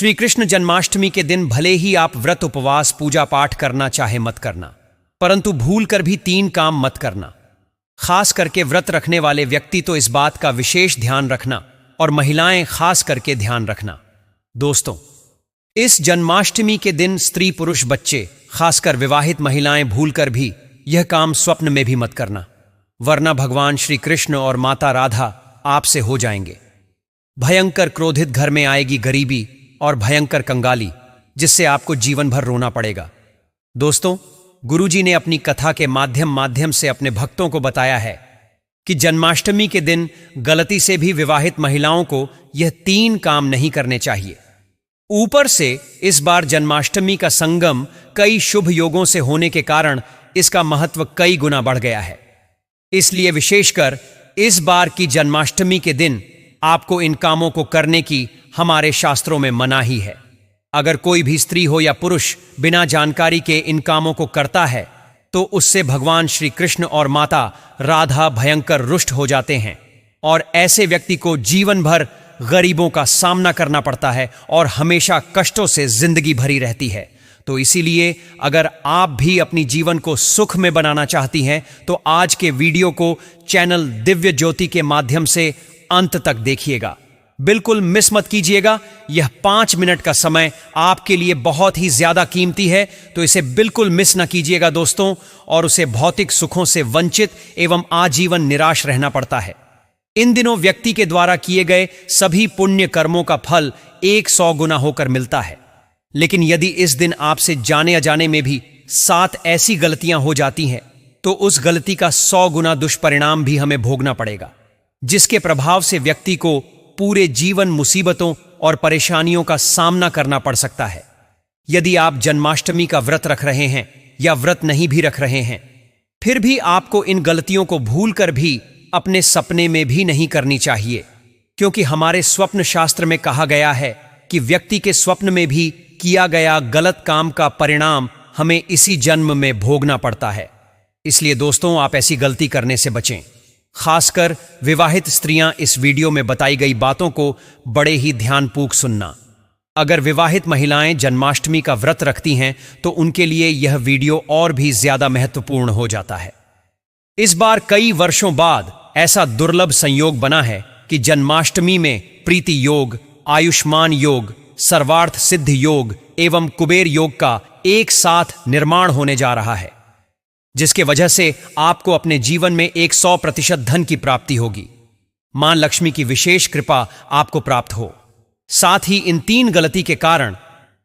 श्री कृष्ण जन्माष्टमी के दिन भले ही आप व्रत उपवास पूजा पाठ करना चाहे मत करना, परंतु भूल कर भी 3 काम मत करना। खास करके व्रत रखने वाले व्यक्ति तो इस बात का विशेष ध्यान रखना और महिलाएं खास करके ध्यान रखना। दोस्तों, इस जन्माष्टमी के दिन स्त्री पुरुष बच्चे, खासकर विवाहित महिलाएं भूल कर भी यह काम स्वप्न में भी मत करना, वरना भगवान श्री कृष्ण और माता राधा आपसे हो जाएंगे। भयंकर क्रोधित घर में आएगी गरीबी और भयंकर कंगाली, जिससे आपको जीवन भर रोना पड़ेगा। दोस्तों, गुरुजी ने अपनी कथा के माध्यम से अपने भक्तों को बताया है कि जन्माष्टमी के दिन गलती से भी विवाहित महिलाओं को यह 3 काम नहीं करने चाहिए। ऊपर से इस बार जन्माष्टमी का संगम कई शुभ योगों से होने के कारण इसका महत्व कई गुना बढ़ गया है। इसलिए विशेषकर इस बार की जन्माष्टमी के दिन आपको इन कामों को करने की हमारे शास्त्रों में मनाही है। अगर कोई भी स्त्री हो या पुरुष बिना जानकारी के इन कामों को करता है तो उससे भगवान श्री कृष्ण और माता राधा भयंकर रुष्ट हो जाते हैं और ऐसे व्यक्ति को जीवन भर गरीबों का सामना करना पड़ता है और हमेशा कष्टों से जिंदगी भरी रहती है। तो इसीलिए अगर आप भी अपनी जीवन को सुख में बनाना चाहती हैं तो आज के वीडियो को चैनल दिव्य ज्योति के माध्यम से अंत तक देखिएगा, बिल्कुल मिस मत कीजिएगा। यह 5 मिनट का समय आपके लिए बहुत ही ज्यादा कीमती है, तो इसे बिल्कुल मिस ना कीजिएगा दोस्तों, और उसे भौतिक सुखों से वंचित एवं आजीवन निराश रहना पड़ता है। इन दिनों व्यक्ति के द्वारा किए गए सभी पुण्य कर्मों का फल 100 गुना होकर मिलता है, लेकिन यदि इस दिन आपसे जाने अजाने में भी 7 ऐसी गलतियां हो जाती हैं तो उस गलती का 100 गुना दुष्परिणाम भी हमें भोगना पड़ेगा, जिसके प्रभाव से व्यक्ति को पूरे जीवन मुसीबतों और परेशानियों का सामना करना पड़ सकता है। यदि आप जन्माष्टमी का व्रत रख रहे हैं या व्रत नहीं भी रख रहे हैं, फिर भी आपको इन गलतियों को भूल कर भी अपने सपने में भी नहीं करनी चाहिए, क्योंकि हमारे स्वप्न शास्त्र में कहा गया है कि व्यक्ति के स्वप्न में भी किया गया गलत काम का परिणाम हमें इसी जन्म में भोगना पड़ता है। इसलिए दोस्तों, आप ऐसी गलती करने से बचें। खासकर विवाहित स्त्रियां इस वीडियो में बताई गई बातों को बड़े ही ध्यानपूर्वक सुनना। अगर विवाहित महिलाएं जन्माष्टमी का व्रत रखती हैं तो उनके लिए यह वीडियो और भी ज्यादा महत्वपूर्ण हो जाता है। इस बार कई वर्षों बाद ऐसा दुर्लभ संयोग बना है कि जन्माष्टमी में प्रीति योग, आयुष्मान योग, सर्वार्थ सिद्ध योग एवं कुबेर योग का एक साथ निर्माण होने जा रहा है, जिसके वजह से आपको अपने जीवन में 100% धन की प्राप्ति होगी। मां लक्ष्मी की विशेष कृपा आपको प्राप्त हो। साथ ही इन 3 गलती के कारण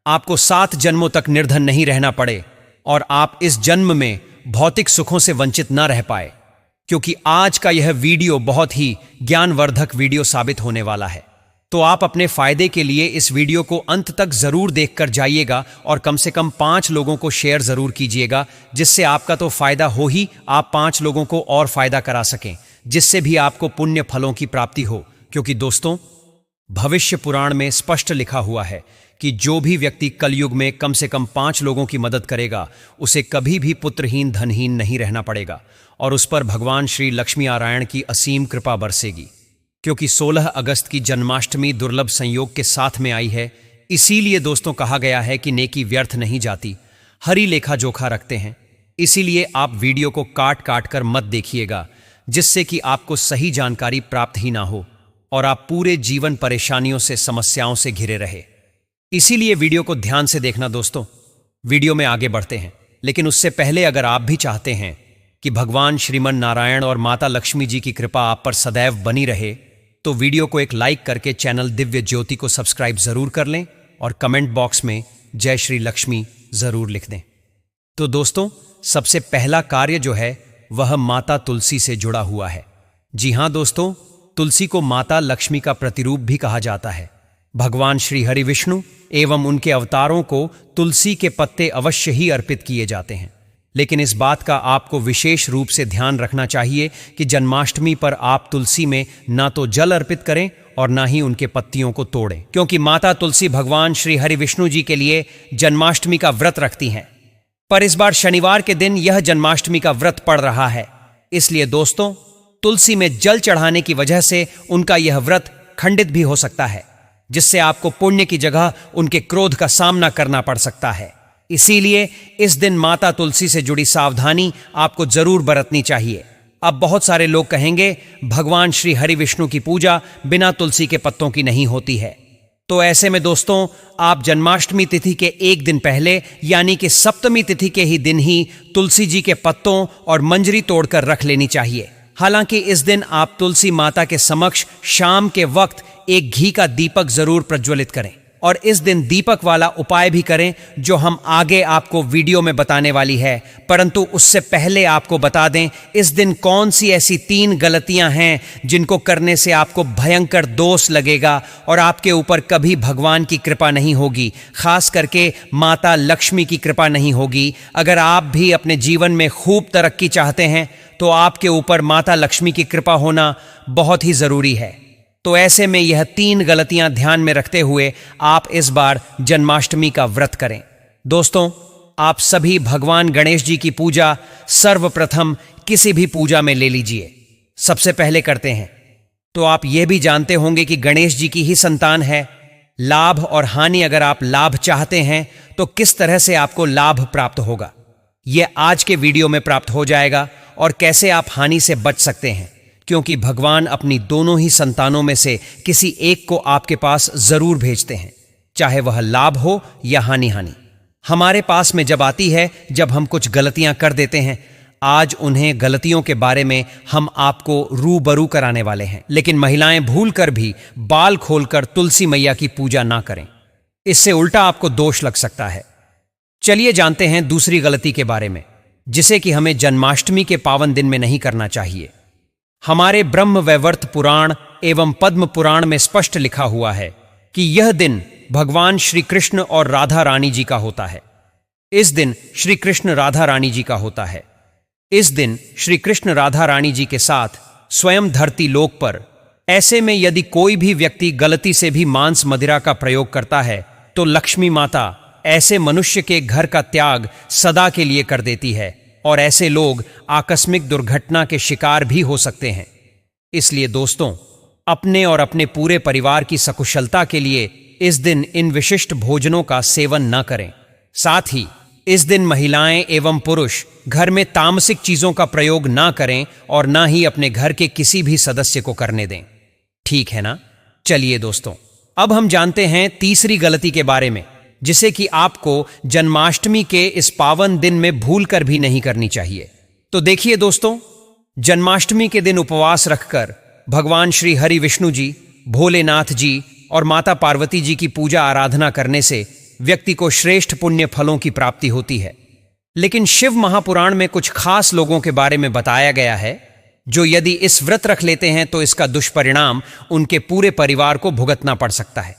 आपको 7 जन्मों तक निर्धन नहीं रहना पड़े और आप इस जन्म में भौतिक सुखों से वंचित न रह पाए, क्योंकि आज का यह वीडियो बहुत ही ज्ञानवर्धक वीडियो साबित होने वाला है। तो आप अपने फायदे के लिए इस वीडियो को अंत तक जरूर देखकर जाइएगा और कम से कम 5 लोगों को शेयर जरूर कीजिएगा, जिससे आपका तो फायदा हो ही, आप 5 लोगों को और फायदा करा सकें, जिससे भी आपको पुण्य फलों की प्राप्ति हो। क्योंकि दोस्तों, भविष्य पुराण में स्पष्ट लिखा हुआ है कि जो भी व्यक्ति कलयुग में कम से कम 5 लोगों की मदद करेगा उसे कभी भी पुत्रहीन धनहीन नहीं रहना पड़ेगा और उस पर भगवान श्री लक्ष्मी नारायण की असीम कृपा बरसेगी। क्योंकि 16 अगस्त की जन्माष्टमी दुर्लभ संयोग के साथ में आई है, इसीलिए दोस्तों कहा गया है कि नेकी व्यर्थ नहीं जाती, हरी लेखा जोखा रखते हैं। इसीलिए आप वीडियो को काट काट कर मत देखिएगा, जिससे कि आपको सही जानकारी प्राप्त ही ना हो और आप पूरे जीवन परेशानियों से, समस्याओं से घिरे रहे। इसीलिए वीडियो को ध्यान से देखना दोस्तों। वीडियो में आगे बढ़ते हैं, लेकिन उससे पहले अगर आप भी चाहते हैं कि भगवान श्रीमन नारायण और माता लक्ष्मी जी की कृपा आप पर सदैव बनी रहे, तो वीडियो को एक लाइक करके चैनल दिव्य ज्योति को सब्सक्राइब जरूर कर लें और कमेंट बॉक्स में जय श्री लक्ष्मी जरूर लिख दें। तो दोस्तों, सबसे पहला कार्य जो है वह माता तुलसी से जुड़ा हुआ है। जी हां दोस्तों, तुलसी को माता लक्ष्मी का प्रतिरूप भी कहा जाता है। भगवान श्री हरि विष्णु एवं उनके अवतारों को तुलसी के पत्ते अवश्य ही अर्पित किए जाते हैं, लेकिन इस बात का आपको विशेष रूप से ध्यान रखना चाहिए कि जन्माष्टमी पर आप तुलसी में ना तो जल अर्पित करें और ना ही उनके पत्तियों को तोड़ें, क्योंकि माता तुलसी भगवान श्री हरि विष्णु जी के लिए जन्माष्टमी का व्रत रखती हैं। पर इस बार शनिवार के दिन यह जन्माष्टमी का व्रत पड़ रहा है, इसलिए दोस्तों तुलसी में जल चढ़ाने की वजह से उनका यह व्रत खंडित भी हो सकता है। जिससे आपको पुण्य की जगह उनके क्रोध का सामना करना पड़ सकता है। इसीलिए इस दिन माता तुलसी से जुड़ी सावधानी आपको जरूर बरतनी चाहिए। अब बहुत सारे लोग कहेंगे भगवान श्री हरि विष्णु की पूजा बिना तुलसी के पत्तों की नहीं होती है। तो ऐसे में दोस्तों, आप जन्माष्टमी तिथि के एक दिन पहले यानी कि सप्तमी तिथि के ही दिन ही तुलसी जी के पत्तों और मंजरी तोड़कर रख लेनी चाहिए। हालांकि इस दिन आप तुलसी माता के समक्ष शाम के वक्त एक घी का दीपक जरूर प्रज्वलित करें और इस दिन दीपक वाला उपाय भी करें जो हम आगे आपको वीडियो में बताने वाली है। परंतु उससे पहले आपको बता दें इस दिन कौन सी ऐसी 3 गलतियां हैं जिनको करने से आपको भयंकर दोष लगेगा और आपके ऊपर कभी भगवान की कृपा नहीं होगी, खास करके माता लक्ष्मी की कृपा नहीं होगी। अगर आप भी अपने जीवन में खूब तरक्की चाहते हैं तो आपके ऊपर माता लक्ष्मी की कृपा होना बहुत ही जरूरी है। तो ऐसे में यह 3 गलतियां ध्यान में रखते हुए आप इस बार जन्माष्टमी का व्रत करें। दोस्तों, आप सभी भगवान गणेश जी की पूजा सर्वप्रथम किसी भी पूजा में ले लीजिए। सबसे पहले करते हैं तो आप यह भी जानते होंगे कि गणेश जी की ही संतान है। लाभ और हानि, अगर आप लाभ चाहते हैं तो किस तरह से आपको लाभ प्राप्त होगा, यह आज के वीडियो में प्राप्त हो जाएगा और कैसे आप हानि से बच सकते हैं, क्योंकि भगवान अपनी दोनों ही संतानों में से किसी एक को आपके पास जरूर भेजते हैं, चाहे वह लाभ हो या हानि। हमारे पास में जब आती है जब हम कुछ गलतियां कर देते हैं। आज उन्हें गलतियों के बारे में हम आपको रूबरू कराने वाले हैं। लेकिन महिलाएं भूलकर भी बाल खोलकर तुलसी मैया की पूजा ना करें, इससे उल्टा आपको दोष लग सकता है। चलिए जानते हैं दूसरी गलती के बारे में, जिसे कि हमें जन्माष्टमी के पावन दिन में नहीं करना चाहिए। हमारे ब्रह्म वैवर्त पुराण एवं पद्म पुराण में स्पष्ट लिखा हुआ है कि यह दिन भगवान श्री कृष्ण और राधा रानी जी का होता है। इस दिन श्री कृष्ण राधा रानी जी का होता है। इस दिन श्री कृष्ण राधा रानी जी के साथ स्वयं धरती लोक पर। ऐसे में यदि कोई भी व्यक्ति गलती से भी मांस मदिरा का प्रयोग करता है तो लक्ष्मी माता ऐसे मनुष्य के घर का त्याग सदा के लिए कर देती है और ऐसे लोग आकस्मिक दुर्घटना के शिकार भी हो सकते हैं। इसलिए दोस्तों, अपने और अपने पूरे परिवार की सकुशलता के लिए इस दिन इन विशिष्ट भोजनों का सेवन न करें। साथ ही इस दिन महिलाएं एवं पुरुष घर में तामसिक चीजों का प्रयोग ना करें और ना ही अपने घर के किसी भी सदस्य को करने दें। ठीक है ना? चलिए दोस्तों, अब हम जानते हैं तीसरी गलती के बारे में, जिसे कि आपको जन्माष्टमी के इस पावन दिन में भूलकर भी नहीं करनी चाहिए। तो देखिए दोस्तों, जन्माष्टमी के दिन उपवास रखकर भगवान श्री हरि विष्णु जी, भोलेनाथ जी और माता पार्वती जी की पूजा आराधना करने से व्यक्ति को श्रेष्ठ पुण्य फलों की प्राप्ति होती है। लेकिन शिव महापुराण में कुछ खास लोगों के बारे में बताया गया है जो यदि इस व्रत रख लेते हैं तो इसका दुष्परिणाम उनके पूरे परिवार को भुगतना पड़ सकता है।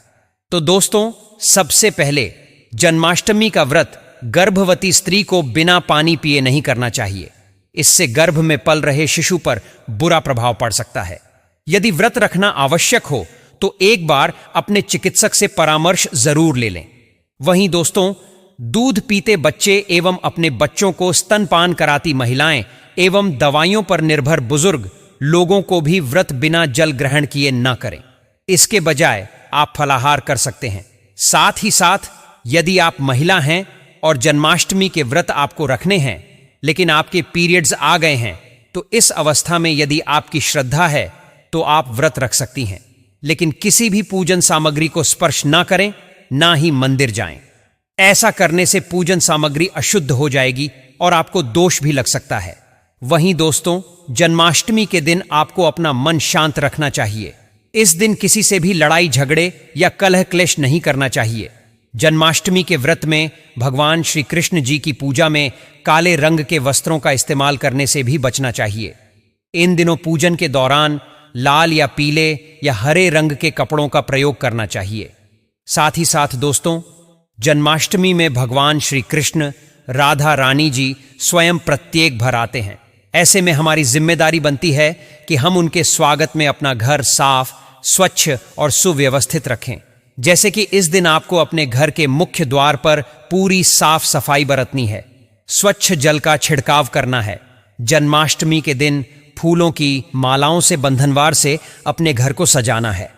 तो दोस्तों, सबसे पहले जन्माष्टमी का व्रत गर्भवती स्त्री को बिना पानी पिए नहीं करना चाहिए। इससे गर्भ में पल रहे शिशु पर बुरा प्रभाव पड़ सकता है। यदि व्रत रखना आवश्यक हो तो एक बार अपने चिकित्सक से परामर्श जरूर ले लें। वहीं दोस्तों, दूध पीते बच्चे एवं अपने बच्चों को स्तनपान कराती महिलाएं एवं दवाइयों पर निर्भर बुजुर्ग लोगों को भी व्रत बिना जल ग्रहण किए न करें। इसके बजाय आप फलाहार कर सकते हैं। साथ ही साथ यदि आप महिला हैं और जन्माष्टमी के व्रत आपको रखने हैं लेकिन आपके पीरियड्स आ गए हैं तो इस अवस्था में यदि आपकी श्रद्धा है तो आप व्रत रख सकती हैं। लेकिन किसी भी पूजन सामग्री को स्पर्श ना करें, ना ही मंदिर जाएं। ऐसा करने से पूजन सामग्री अशुद्ध हो जाएगी और आपको दोष भी लग सकता है। वहीं दोस्तों, जन्माष्टमी के दिन आपको अपना मन शांत रखना चाहिए। इस दिन किसी से भी लड़ाई झगड़े या कलह क्लेश नहीं करना चाहिए। जन्माष्टमी के व्रत में भगवान श्री कृष्ण जी की पूजा में काले रंग के वस्त्रों का इस्तेमाल करने से भी बचना चाहिए। इन दिनों पूजन के दौरान लाल या पीले या हरे रंग के कपड़ों का प्रयोग करना चाहिए। साथ ही साथ दोस्तों, जन्माष्टमी में भगवान श्री कृष्ण राधा रानी जी स्वयं प्रत्येक भर आते हैं। ऐसे में हमारी जिम्मेदारी बनती है कि हम उनके स्वागत में अपना घर साफ, स्वच्छ और सुव्यवस्थित रखें। जैसे कि इस दिन आपको अपने घर के मुख्य द्वार पर पूरी साफ सफाई बरतनी है, स्वच्छ जल का छिड़काव करना है। जन्माष्टमी के दिन फूलों की मालाओं से बंधनवार से अपने घर को सजाना है।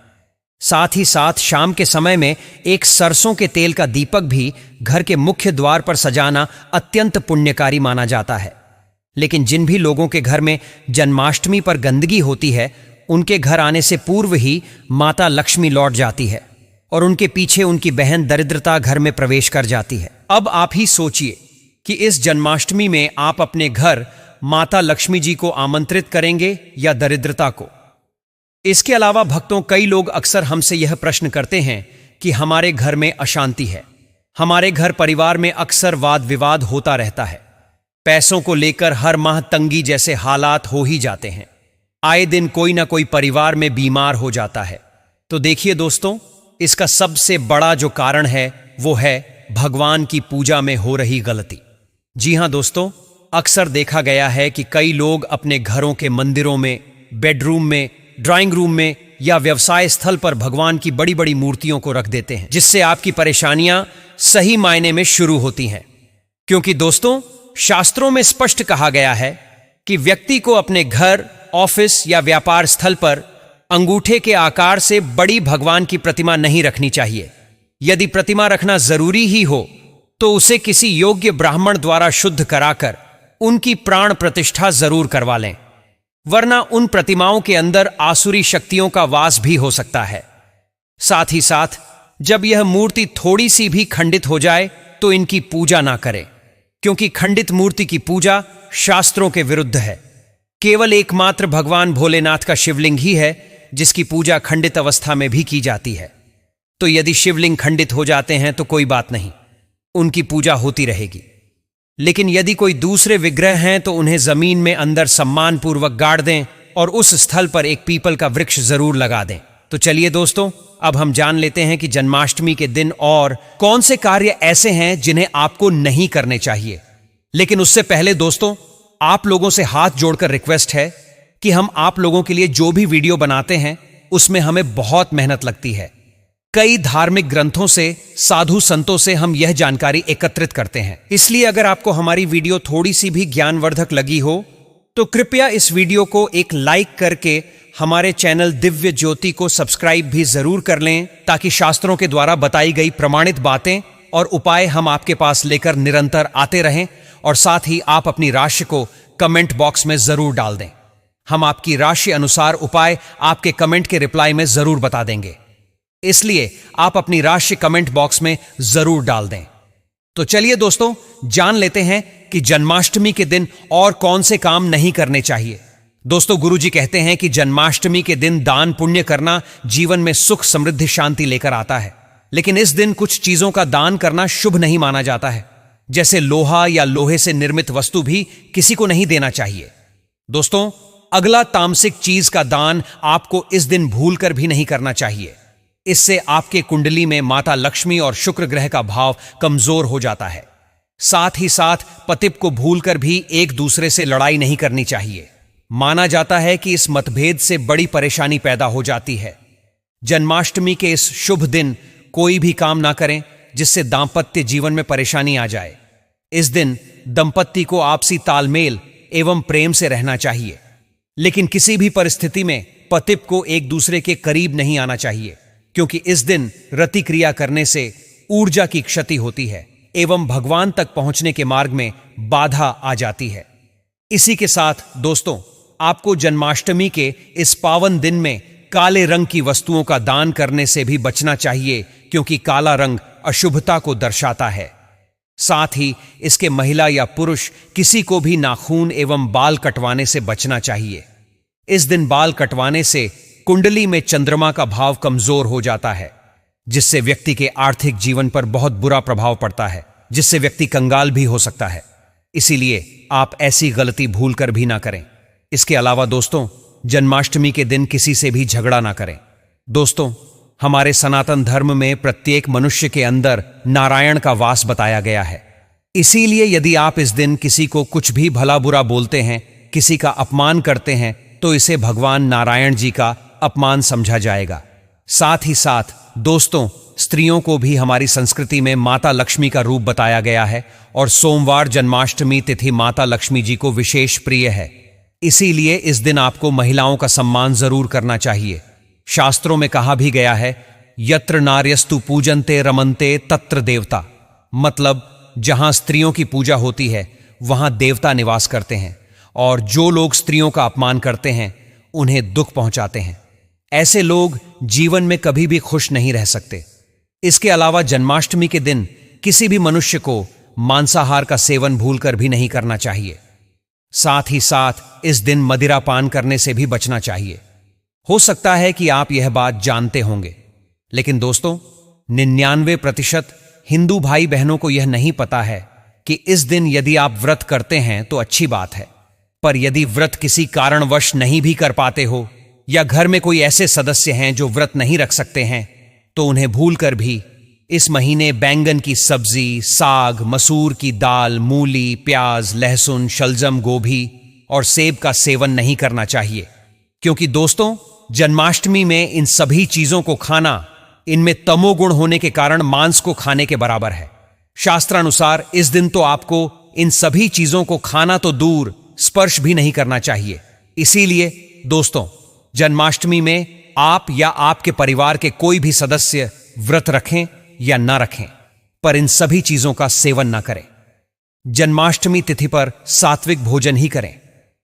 साथ ही साथ शाम के समय में एक सरसों के तेल का दीपक भी घर के मुख्य द्वार पर सजाना अत्यंत पुण्यकारी माना जाता है। लेकिन जिन भी लोगों के घर में जन्माष्टमी पर गंदगी होती है, उनके घर आने से पूर्व ही माता लक्ष्मी लौट जाती है और उनके पीछे उनकी बहन दरिद्रता घर में प्रवेश कर जाती है। अब आप ही सोचिए कि इस जन्माष्टमी में आप अपने घर माता लक्ष्मी जी को आमंत्रित करेंगे या दरिद्रता को। इसके अलावा भक्तों, कई लोग अक्सर हमसे यह प्रश्न करते हैं कि हमारे घर में अशांति है, हमारे घर परिवार में अक्सर वाद विवाद होता रहता है, पैसों को लेकर हर माह तंगी जैसे हालात हो ही जाते हैं, आए दिन कोई ना कोई परिवार में बीमार हो जाता है। तो देखिए दोस्तों, इसका सबसे बड़ा जो कारण है वो है भगवान की पूजा में हो रही गलती। जी हां दोस्तों, अक्सर देखा गया है कि कई लोग अपने घरों के मंदिरों में, बेडरूम में, ड्राइंग रूम में या व्यवसाय स्थल पर भगवान की बड़ी बड़ी मूर्तियों को रख देते हैं, जिससे आपकी परेशानियां सही मायने में शुरू होती हैं। क्योंकि दोस्तों, शास्त्रों में स्पष्ट कहा गया है कि व्यक्ति को अपने घर, ऑफिस या व्यापार स्थल पर अंगूठे के आकार से बड़ी भगवान की प्रतिमा नहीं रखनी चाहिए। यदि प्रतिमा रखना जरूरी ही हो तो उसे किसी योग्य ब्राह्मण द्वारा शुद्ध कराकर उनकी प्राण प्रतिष्ठा जरूर करवा लें, वरना उन प्रतिमाओं के अंदर आसुरी शक्तियों का वास भी हो सकता है। साथ ही साथ जब यह मूर्ति थोड़ी सी भी खंडित हो जाए तो इनकी पूजा ना करें, क्योंकि खंडित मूर्ति की पूजा शास्त्रों के विरुद्ध है। केवल एकमात्र भगवान भोलेनाथ का शिवलिंग ही है जिसकी पूजा खंडित अवस्था में भी की जाती है। तो यदि शिवलिंग खंडित हो जाते हैं तो कोई बात नहीं, उनकी पूजा होती रहेगी। लेकिन यदि कोई दूसरे विग्रह हैं तो उन्हें जमीन में अंदर सम्मानपूर्वक गाड़ दें और उस स्थल पर एक पीपल का वृक्ष जरूर लगा दें। तो चलिए दोस्तों, अब हम जान लेते हैं कि जन्माष्टमी के दिन और कौन से कार्य ऐसे हैं जिन्हें आपको नहीं करने चाहिए। लेकिन उससे पहले दोस्तों, आप लोगों से हाथ जोड़कर रिक्वेस्ट है कि हम आप लोगों के लिए जो भी वीडियो बनाते हैं उसमें हमें बहुत मेहनत लगती है। कई धार्मिक ग्रंथों से, साधु संतों से हम यह जानकारी एकत्रित करते हैं। इसलिए अगर आपको हमारी वीडियो थोड़ी सी भी ज्ञानवर्धक लगी हो तो कृपया इस वीडियो को एक लाइक करके हमारे चैनल दिव्य ज्योति को सब्सक्राइब भी जरूर कर लें, ताकि शास्त्रों के द्वारा बताई गई प्रमाणित बातें और उपाय हम आपके पास लेकर निरंतर आते रहें। और साथ ही आप अपनी राशि को कमेंट बॉक्स में जरूर डाल दें। हम आपकी राशि अनुसार उपाय आपके कमेंट के रिप्लाई में जरूर बता देंगे, इसलिए आप अपनी राशि कमेंट बॉक्स में जरूर डाल दें। तो चलिए दोस्तों, जान लेते हैं कि जन्माष्टमी के दिन और कौन से काम नहीं करने चाहिए। दोस्तों, गुरुजी कहते हैं कि जन्माष्टमी के दिन दान पुण्य करना जीवन में सुख, समृद्धि, शांति लेकर आता है। लेकिन इस दिन कुछ चीजों का दान करना शुभ नहीं माना जाता है, जैसे लोहा या लोहे से निर्मित वस्तु भी किसी को नहीं देना चाहिए। दोस्तों, अगला तामसिक चीज का दान आपको इस दिन भूलकर भी नहीं करना चाहिए। इससे आपके कुंडली में माता लक्ष्मी और शुक्र ग्रह का भाव कमजोर हो जाता है। साथ ही साथ पतिप को भूलकर भी एक दूसरे से लड़ाई नहीं करनी चाहिए। माना जाता है कि इस मतभेद से बड़ी परेशानी पैदा हो जाती है। जन्माष्टमी के इस शुभ दिन कोई भी काम ना करें जिससे दांपत्य जीवन में परेशानी आ जाए। इस दिन दंपत्ति को आपसी तालमेल एवं प्रेम से रहना चाहिए, लेकिन किसी भी परिस्थिति में पतिप को एक दूसरे के करीब नहीं आना चाहिए, क्योंकि इस दिन रति क्रिया करने से ऊर्जा की क्षति होती है एवं भगवान तक पहुंचने के मार्ग में बाधा आ जाती है। इसी के साथ दोस्तों, आपको जन्माष्टमी के इस पावन दिन में काले रंग की वस्तुओं का दान करने से भी बचना चाहिए, क्योंकि काला रंग अशुभता को दर्शाता है। साथ ही इसके महिला या पुरुष किसी को भी नाखून एवं बाल कटवाने से बचना चाहिए। इस दिन बाल कटवाने से कुंडली में चंद्रमा का भाव कमजोर हो जाता है, जिससे व्यक्ति के आर्थिक जीवन पर बहुत बुरा प्रभाव पड़ता है, जिससे व्यक्ति कंगाल भी हो सकता है। इसीलिए आप ऐसी गलती भूलकर भी ना करें। इसके अलावा दोस्तों, जन्माष्टमी के दिन किसी से भी झगड़ा ना करें। दोस्तों, हमारे सनातन धर्म में प्रत्येक मनुष्य के अंदर नारायण का वास बताया गया है। इसीलिए यदि आप इस दिन किसी को कुछ भी भला बुरा बोलते हैं, किसी का अपमान करते हैं, तो इसे भगवान नारायण जी का अपमान समझा जाएगा। साथ ही साथ दोस्तों, स्त्रियों को भी हमारी संस्कृति में माता लक्ष्मी का रूप बताया गया है और सोमवार जन्माष्टमी तिथि माता लक्ष्मी जी को विशेष प्रिय है। इसीलिए इस दिन आपको महिलाओं का सम्मान जरूर करना चाहिए। शास्त्रों में कहा भी गया है, यत्र नार्यस्तु पूजन्ते रमन्ते तत्र देवता। मतलब जहां स्त्रियों की पूजा होती है वहां देवता निवास करते हैं, और जो लोग स्त्रियों का अपमान करते हैं उन्हें दुख पहुंचाते हैं। ऐसे लोग जीवन में कभी भी खुश नहीं रह सकते। इसके अलावा जन्माष्टमी के दिन किसी भी मनुष्य को मांसाहार का सेवन भूलकर भी नहीं करना चाहिए। साथ ही साथ इस दिन मदिरा पान करने से भी बचना चाहिए। हो सकता है कि आप यह बात जानते होंगे, लेकिन दोस्तों 99% हिंदू भाई बहनों को यह नहीं पता है कि इस दिन यदि आप व्रत करते हैं तो अच्छी बात है, पर यदि व्रत किसी कारणवश नहीं भी कर पाते हो, या घर में कोई ऐसे सदस्य हैं जो व्रत नहीं रख सकते हैं, तो उन्हें भूलकर भी इस महीने बैंगन की सब्जी, साग, मसूर की दाल, मूली, प्याज, लहसुन, शलजम, गोभी और सेब का सेवन नहीं करना चाहिए। क्योंकि दोस्तों जन्माष्टमी में इन सभी चीजों को खाना इनमें तमोगुण होने के कारण मांस को खाने के बराबर है। शास्त्रानुसार इस दिन तो आपको इन सभी चीजों को खाना तो दूर, स्पर्श भी नहीं करना चाहिए। इसीलिए दोस्तों जन्माष्टमी में आप या आपके परिवार के कोई भी सदस्य व्रत रखें या ना रखें, पर इन सभी चीजों का सेवन ना करें। जन्माष्टमी तिथि पर सात्विक भोजन ही करें।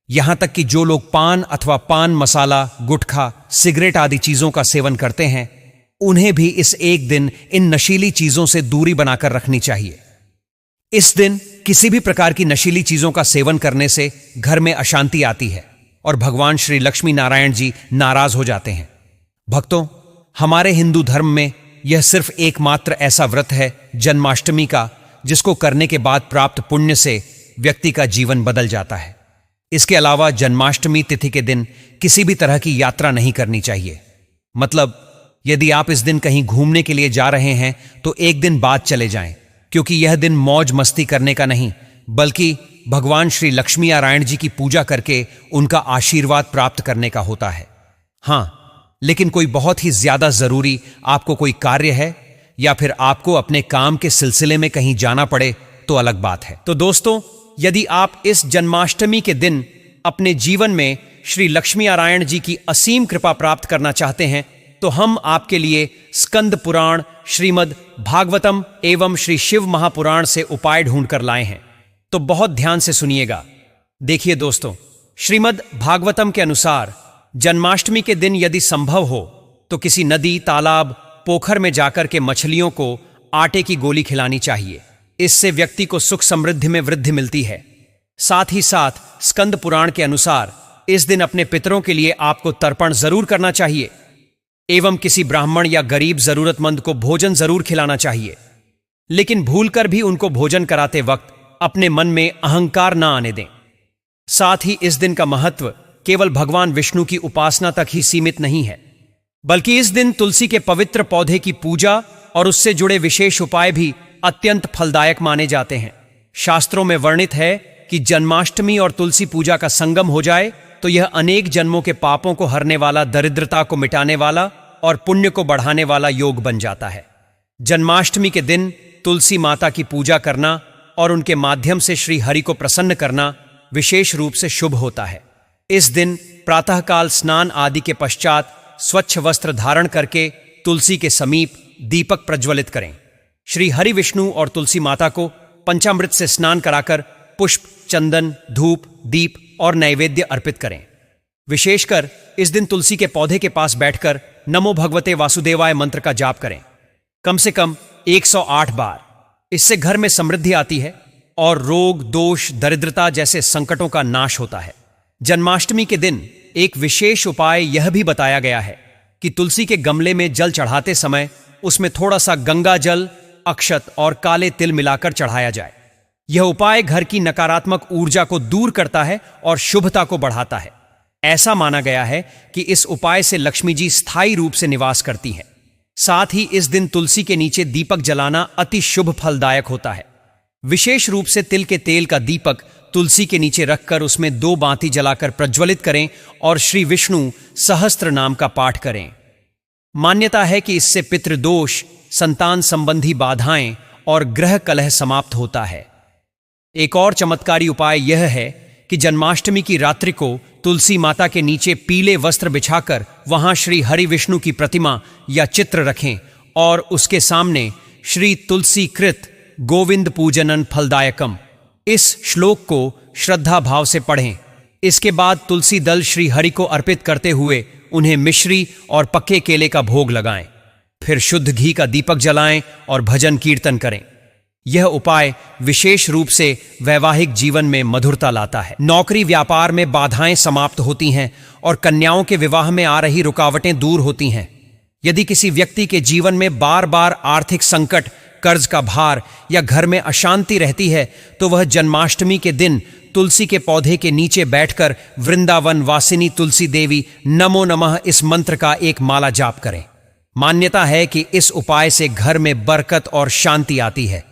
यहां तक कि जो लोग पान अथवा पान मसाला, गुटखा, सिगरेट आदि चीजों का सेवन करते हैं, उन्हें भी इस एक दिन इन नशीली चीजों से दूरी बनाकर रखनी चाहिए। इस दिन किसी भी प्रकार की नशीली चीजों का सेवन करने से घर में अशांति आती है और भगवान श्री लक्ष्मी नारायण जी नाराज हो जाते हैं। भक्तों, हमारे हिंदू धर्म में यह सिर्फ एकमात्र ऐसा व्रत है जन्माष्टमी का, जिसको करने के बाद प्राप्त पुण्य से व्यक्ति का जीवन बदल जाता है। इसके अलावा जन्माष्टमी तिथि के दिन किसी भी तरह की यात्रा नहीं करनी चाहिए। मतलब यदि आप इस दिन कहीं घूमने के लिए जा रहे हैं तो एक दिन बाद चले जाएं, क्योंकि यह दिन मौज मस्ती करने का नहीं, बल्कि भगवान श्री लक्ष्मी नारायण जी की पूजा करके उनका आशीर्वाद प्राप्त करने का होता है। हां, लेकिन कोई बहुत ही ज्यादा जरूरी आपको कोई कार्य है या फिर आपको अपने काम के सिलसिले में कहीं जाना पड़े तो अलग बात है। तो दोस्तों, यदि आप इस जन्माष्टमी के दिन अपने जीवन में श्री लक्ष्मी नारायण जी की असीम कृपा प्राप्त करना चाहते हैं, तो हम आपके लिए स्कंद पुराण, श्रीमद् भागवतम एवं श्री शिव महापुराण से उपाय ढूंढ कर लाए हैं। तो बहुत ध्यान से सुनिएगा। देखिए दोस्तों, श्रीमद् भागवतम के अनुसार जन्माष्टमी के दिन यदि संभव हो तो किसी नदी, तालाब, पोखर में जाकर के मछलियों को आटे की गोली खिलानी चाहिए। इससे व्यक्ति को सुख समृद्धि में वृद्धि मिलती है। साथ ही साथ स्कंद पुराण के अनुसार इस दिन अपने पितरों के लिए आपको तर्पण जरूर करना चाहिए एवं किसी ब्राह्मण या गरीब जरूरतमंद को भोजन जरूर खिलाना चाहिए। लेकिन भूलकर भी उनको भोजन कराते वक्त अपने मन में अहंकार ना आने दें। साथ ही इस दिन का महत्व केवल भगवान विष्णु की उपासना तक ही सीमित नहीं है, बल्कि इस दिन तुलसी के पवित्र पौधे की पूजा और उससे जुड़े विशेष उपाय भी अत्यंत फलदायक माने जाते हैं। शास्त्रों में वर्णित है कि जन्माष्टमी और तुलसी पूजा का संगम हो जाए तो यह अनेक जन्मों के पापों को हरने वाला, दरिद्रता को मिटाने वाला और पुण्य को बढ़ाने वाला योग बन जाता है। जन्माष्टमी के दिन तुलसी माता की पूजा करना और उनके माध्यम से श्री हरि को प्रसन्न करना विशेष रूप से शुभ होता है। इस दिन प्रातःकाल स्नान आदि के पश्चात स्वच्छ वस्त्र धारण करके तुलसी के समीप दीपक प्रज्वलित करें। श्री हरि विष्णु और तुलसी माता को पंचामृत से स्नान कराकर पुष्प, चंदन, धूप, दीप और नैवेद्य अर्पित करें। विशेषकर इस दिन तुलसी के पौधे के पास बैठकर नमो भगवते वासुदेवाय मंत्र का जाप करें, कम से कम 108 बार। इससे घर में समृद्धि आती है और रोग, दोष, दरिद्रता जैसे संकटों का नाश होता है। जन्माष्टमी के दिन एक विशेष उपाय यह भी बताया गया है कि तुलसी के गमले में जल चढ़ाते समय उसमें थोड़ा सा गंगा जल, अक्षत और काले तिल मिलाकर चढ़ाया जाए। यह उपाय घर की नकारात्मक ऊर्जा को दूर करता है और शुभता को बढ़ाता है। ऐसा माना गया है कि इस उपाय से लक्ष्मी जी स्थायी रूप से निवास करती हैं। साथ ही इस दिन तुलसी के नीचे दीपक जलाना अति शुभ फलदायक होता है। विशेष रूप से तिल के तेल का दीपक तुलसी के नीचे रखकर उसमें 2 बाती जलाकर प्रज्वलित करें और श्री विष्णु सहस्त्र नाम का पाठ करें। मान्यता है कि इससे पितृदोष, संतान संबंधी बाधाएं और ग्रह कलह समाप्त होता है। एक और चमत्कारी उपाय यह है कि जन्माष्टमी की रात्रि को तुलसी माता के नीचे पीले वस्त्र बिछाकर वहां श्री हरि विष्णु की प्रतिमा या चित्र रखें और उसके सामने श्री तुलसी कृत गोविंद पूजनन फलदायकम इस श्लोक को श्रद्धा भाव से पढ़ें। इसके बाद तुलसी दल श्री हरि को अर्पित करते हुए उन्हें मिश्री और पक्के केले का भोग लगाएं। फिर शुद्ध घी का दीपक जलाएं और भजन कीर्तन करें। यह उपाय विशेष रूप से वैवाहिक जीवन में मधुरता लाता है। नौकरी व्यापार में बाधाएं समाप्त होती हैं और कन्याओं के विवाह में आ रही रुकावटें दूर होती हैं। यदि किसी व्यक्ति के जीवन में बार बार आर्थिक संकट, कर्ज का भार या घर में अशांति रहती है तो वह जन्माष्टमी के दिन तुलसी के पौधे के नीचे बैठकर वृंदावन वासिनी तुलसी देवी नमो नमः इस मंत्र का एक माला जाप करें। मान्यता है कि इस उपाय से घर में बरकत और शांति आती है।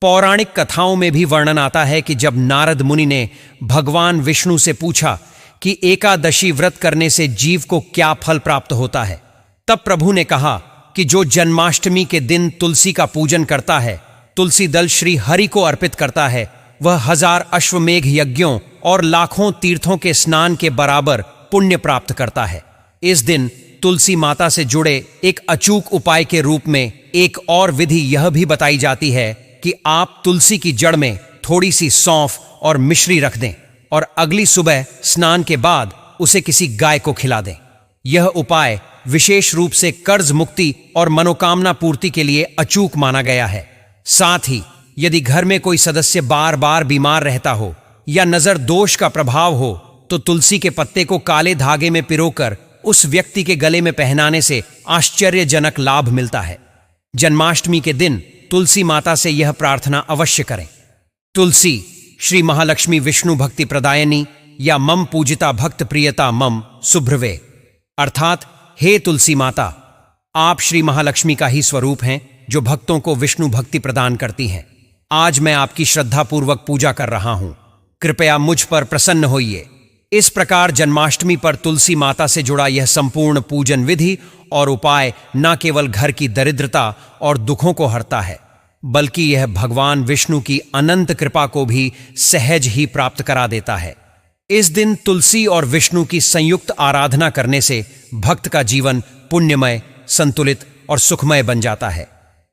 पौराणिक कथाओं में भी वर्णन आता है कि जब नारद मुनि ने भगवान विष्णु से पूछा कि एकादशी व्रत करने से जीव को क्या फल प्राप्त होता है, तब प्रभु ने कहा कि जो जन्माष्टमी के दिन तुलसी का पूजन करता है, तुलसी दल श्री हरि को अर्पित करता है, वह 1000 अश्वमेघ यज्ञों और लाखों तीर्थों के स्नान के बराबर पुण्य प्राप्त करता है। इस दिन तुलसी माता से जुड़े एक अचूक उपाय के रूप में एक और विधि यह भी बताई जाती है कि आप तुलसी की जड़ में थोड़ी सी सौंफ और मिश्री रख दें और अगली सुबह स्नान के बाद उसे किसी गाय को खिला दें। यह उपाय विशेष रूप से कर्ज मुक्ति और मनोकामना पूर्ति के लिए अचूक माना गया है। साथ ही यदि घर में कोई सदस्य बार बार बीमार रहता हो या नजर दोष का प्रभाव हो तो तुलसी के पत्ते को काले धागे में पिरोकर उस व्यक्ति के गले में पहनाने से आश्चर्यजनक लाभ मिलता है। जन्माष्टमी के दिन तुलसी माता से यह प्रार्थना अवश्य करें। तुलसी श्री महालक्ष्मी विष्णु भक्ति प्रदायनी या मम पूजिता भक्त प्रियता मम सुभ्रवे, अर्थात हे तुलसी माता, आप श्री महालक्ष्मी का ही स्वरूप हैं जो भक्तों को विष्णु भक्ति प्रदान करती हैं। आज मैं आपकी श्रद्धापूर्वक पूजा कर रहा हूं, कृपया मुझ पर प्रसन्न होइए। इस प्रकार जन्माष्टमी पर तुलसी माता से जुड़ा यह संपूर्ण पूजन विधि और उपाय न केवल घर की दरिद्रता और दुखों को हरता है, बल्कि यह भगवान विष्णु की अनंत कृपा को भी सहज ही प्राप्त करा देता है। इस दिन तुलसी और विष्णु की संयुक्त आराधना करने से भक्त का जीवन पुण्यमय, संतुलित और सुखमय बन जाता है।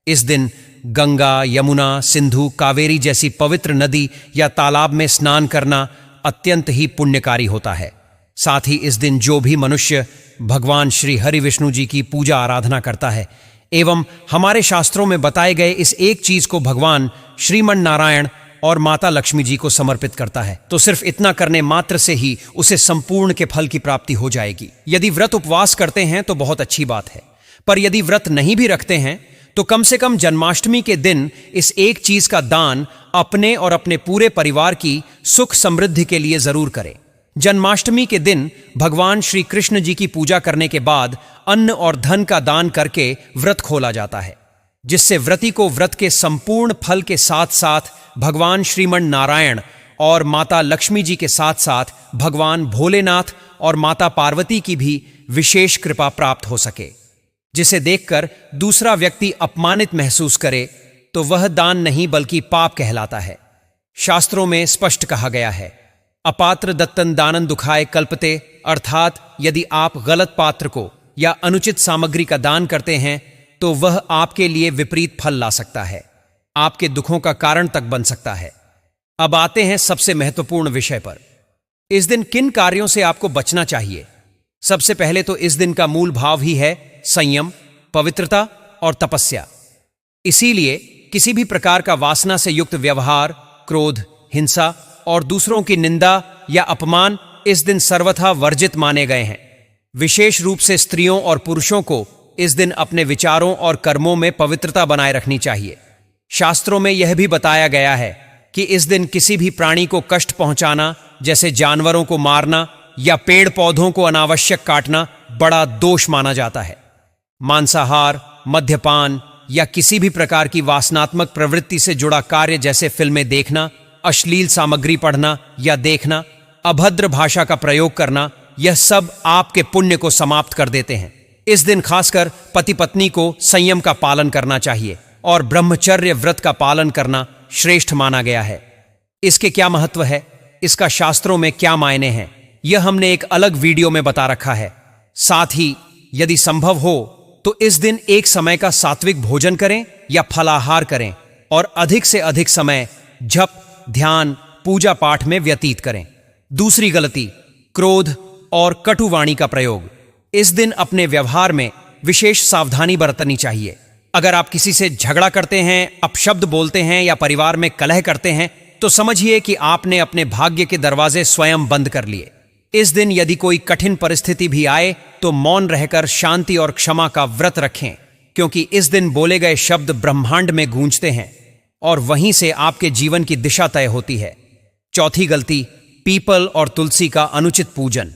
इस दिन गंगा, यमुना, सिंधु, कावेरी जैसी पवित्र नदी या तालाब में स्नान करना अत्यंत ही पुण्यकारी होता है। साथ ही इस दिन जो भी मनुष्य भगवान श्री हरि विष्णु जी की पूजा आराधना करता है एवं हमारे शास्त्रों में बताए गए इस एक चीज को भगवान श्रीमन नारायण और माता लक्ष्मी जी को समर्पित करता है तो सिर्फ इतना करने मात्र से ही उसे संपूर्ण के फल की प्राप्ति हो जाएगी। यदि व्रत उपवास करते हैं तो बहुत अच्छी बात है, पर यदि व्रत नहीं भी रखते हैं तो कम से कम जन्माष्टमी के दिन इस एक चीज का दान अपने और अपने पूरे परिवार की सुख समृद्धि के लिए जरूर करें। जन्माष्टमी के दिन भगवान श्री कृष्ण जी की पूजा करने के बाद अन्न और धन का दान करके व्रत खोला जाता है, जिससे व्रती को व्रत के संपूर्ण फल के साथ साथ भगवान श्रीमन नारायण और माता लक्ष्मी जी के साथ साथ भगवान भोलेनाथ और माता पार्वती की भी विशेष कृपा प्राप्त हो सके, जिसे देखकर दूसरा व्यक्ति अपमानित महसूस करे तो वह दान नहीं बल्कि पाप कहलाता है। शास्त्रों में स्पष्ट कहा गया है, अपात्र दत्तन दानन दुखाय कल्पते, अर्थात यदि आप गलत पात्र को या अनुचित सामग्री का दान करते हैं तो वह आपके लिए विपरीत फल ला सकता है, आपके दुखों का कारण तक बन सकता है। अब आते हैं सबसे महत्वपूर्ण विषय पर। इस दिन किन कार्यों से आपको बचना चाहिए? सबसे पहले तो इस दिन का मूल भाव ही है संयम, पवित्रता और तपस्या। इसीलिए किसी भी प्रकार का वासना से युक्त व्यवहार, क्रोध, हिंसा और दूसरों की निंदा या अपमान इस दिन सर्वथा वर्जित माने गए हैं। विशेष रूप से स्त्रियों और पुरुषों को इस दिन अपने विचारों और कर्मों में पवित्रता बनाए रखनी चाहिए। शास्त्रों में यह भी बताया गया है कि इस दिन किसी भी प्राणी को कष्ट पहुंचाना, जैसे जानवरों को मारना या पेड़ पौधों को अनावश्यक काटना, बड़ा दोष माना जाता है। मांसाहार, मद्यपान या किसी भी प्रकार की वासनात्मक प्रवृत्ति से जुड़ा कार्य जैसे फिल्में देखना, अश्लील सामग्री पढ़ना या देखना, अभद्र भाषा का प्रयोग करना, यह सब आपके पुण्य को समाप्त कर देते हैं। इस दिन खासकर पति पत्नी को संयम का पालन करना चाहिए और ब्रह्मचर्य व्रत का पालन करना श्रेष्ठ माना गया है। इसके क्या महत्व है, इसका शास्त्रों में क्या मायने हैं, यह हमने एक अलग वीडियो में बता रखा है। साथ ही यदि संभव हो तो इस दिन एक समय का सात्विक भोजन करें या फलाहार करें और अधिक से अधिक समय जप, ध्यान, पूजा पाठ में व्यतीत करें। दूसरी गलती, क्रोध और कटुवाणी का प्रयोग। इस दिन अपने व्यवहार में विशेष सावधानी बरतनी चाहिए। अगर आप किसी से झगड़ा करते हैं, अपशब्द बोलते हैं या परिवार में कलह करते हैं तो समझिए कि आपने अपने भाग्य के दरवाजे स्वयं बंद कर लिए। इस दिन यदि कोई कठिन परिस्थिति भी आए तो मौन रहकर शांति और क्षमा का व्रत रखें, क्योंकि इस दिन बोले गए शब्द ब्रह्मांड में गूंजते हैं और वहीं से आपके जीवन की दिशा तय होती है। चौथी गलती, पीपल और तुलसी का अनुचित पूजन।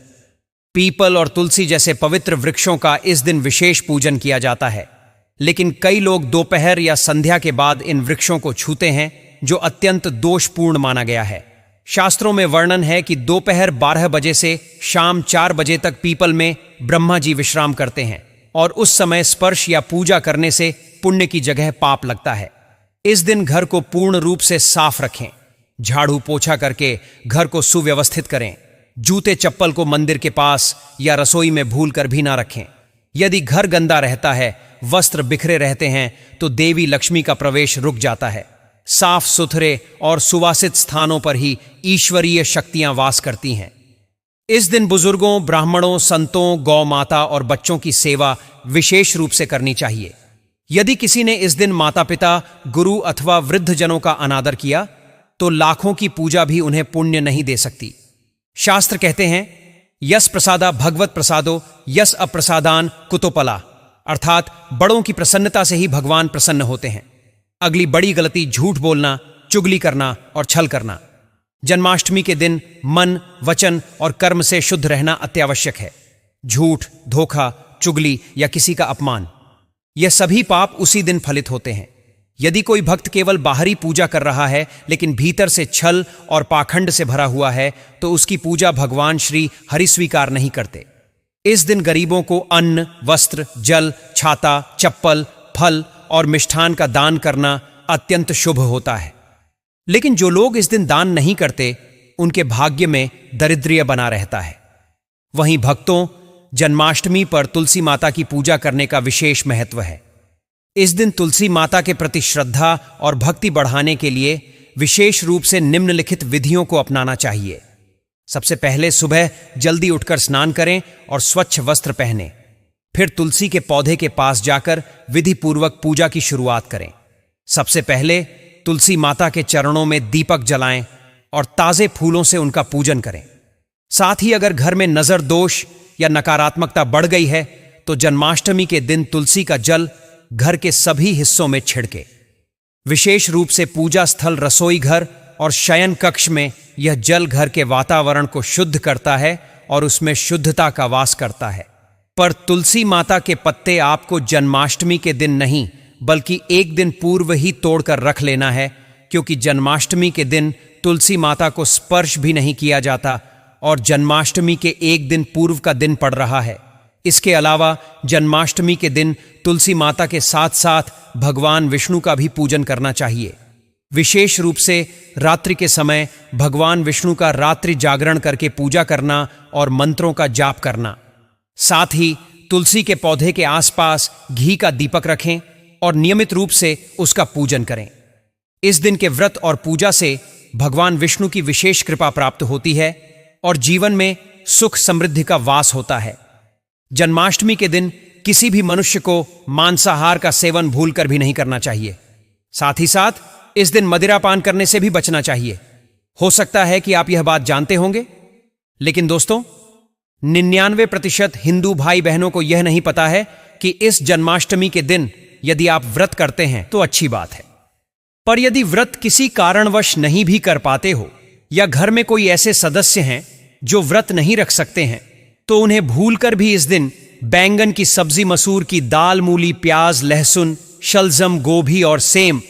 पीपल और तुलसी जैसे पवित्र वृक्षों का इस दिन विशेष पूजन किया जाता है, लेकिन कई लोग दोपहर या संध्या के बाद इन वृक्षों को छूते हैं, जो अत्यंत दोषपूर्ण माना गया है। शास्त्रों में वर्णन है कि दोपहर 12 बजे से शाम 4 बजे तक पीपल में ब्रह्मा जी विश्राम करते हैं और उस समय स्पर्श या पूजा करने से पुण्य की जगह पाप लगता है। इस दिन घर को पूर्ण रूप से साफ रखें, झाड़ू पोछा करके घर को सुव्यवस्थित करें। जूते चप्पल को मंदिर के पास या रसोई में भूल कर भी ना रखें। यदि घर गंदा रहता है, वस्त्र बिखरे रहते हैं तो देवी लक्ष्मी का प्रवेश रुक जाता है। साफ सुथरे और सुवासित स्थानों पर ही ईश्वरीय शक्तियां वास करती हैं। इस दिन बुजुर्गों, ब्राह्मणों, संतों, गौ माता और बच्चों की सेवा विशेष रूप से करनी चाहिए। यदि किसी ने इस दिन माता पिता, गुरु अथवा वृद्ध जनों का अनादर किया तो लाखों की पूजा भी उन्हें पुण्य नहीं दे सकती। शास्त्र कहते हैं, यस प्रसादा भगवत प्रसादो यस अप्रसादान कुतोपला, अर्थात बड़ों की प्रसन्नता से ही भगवान प्रसन्न होते हैं। अगली बड़ी गलती, झूठ बोलना, चुगली करना और छल करना। जन्माष्टमी के दिन मन, वचन और कर्म से शुद्ध रहना अत्यावश्यक है। झूठ, धोखा, चुगली या किसी का अपमान, यह सभी पाप उसी दिन फलित होते हैं। यदि कोई भक्त केवल बाहरी पूजा कर रहा है लेकिन भीतर से छल और पाखंड से भरा हुआ है तो उसकी पूजा भगवान श्री हरि स्वीकार नहीं करते। इस दिन गरीबों को अन्न, वस्त्र, जल, छाता, चप्पल, फल और मिष्ठान का दान करना अत्यंत शुभ होता है। लेकिन जो लोग इस दिन दान नहीं करते उनके भाग्य में दरिद्र्य बना रहता है। वहीं भक्तों, जन्माष्टमी पर तुलसी माता की पूजा करने का विशेष महत्व है। इस दिन तुलसी माता के प्रति श्रद्धा और भक्ति बढ़ाने के लिए विशेष रूप से निम्नलिखित विधियों को अपनाना चाहिए। सबसे पहले सुबह जल्दी उठकर स्नान करें और स्वच्छ वस्त्र पहनें। फिर तुलसी के पौधे के पास जाकर विधि पूर्वक पूजा की शुरुआत करें। सबसे पहले तुलसी माता के चरणों में दीपक जलाएं और ताजे फूलों से उनका पूजन करें। साथ ही अगर घर में नजर दोष या नकारात्मकता बढ़ गई है तो जन्माष्टमी के दिन तुलसी का जल घर के सभी हिस्सों में छिड़के। विशेष रूप से पूजा स्थल, रसोई घर और शयन कक्ष में यह जल घर के वातावरण को शुद्ध करता है और उसमें शुद्धता का वास करता है। पर तुलसी माता के पत्ते आपको जन्माष्टमी के दिन नहीं बल्कि एक दिन पूर्व ही तोड़कर रख लेना है, क्योंकि जन्माष्टमी के दिन तुलसी माता को स्पर्श भी नहीं किया जाता और जन्माष्टमी के एक दिन पूर्व का दिन पड़ रहा है। इसके अलावा जन्माष्टमी के दिन तुलसी माता के साथ साथ भगवान विष्णु का भी पूजन करना चाहिए। विशेष रूप से रात्रि के समय भगवान विष्णु का रात्रि जागरण करके पूजा करना और मंत्रों का जाप करना। साथ ही तुलसी के पौधे के आसपास घी का दीपक रखें और नियमित रूप से उसका पूजन करें। इस दिन के व्रत और पूजा से भगवान विष्णु की विशेष कृपा प्राप्त होती है और जीवन में सुख समृद्धि का वास होता है। जन्माष्टमी के दिन किसी भी मनुष्य को मांसाहार का सेवन भूलकर भी नहीं करना चाहिए। साथ ही साथ इस दिन मदिरा पान करने से भी बचना चाहिए। हो सकता है कि आप यह बात जानते होंगे, लेकिन दोस्तों 99% हिंदू भाई बहनों को यह नहीं पता है कि इस जन्माष्टमी के दिन यदि आप व्रत करते हैं तो अच्छी बात है, पर यदि व्रत किसी कारणवश नहीं भी कर पाते हो या घर में कोई ऐसे सदस्य हैं जो व्रत नहीं रख सकते हैं तो उन्हें भूलकर भी इस दिन बैंगन की सब्जी, मसूर की दाल, मूली, प्याज, लहसुन, शलजम, गोभी और सेम,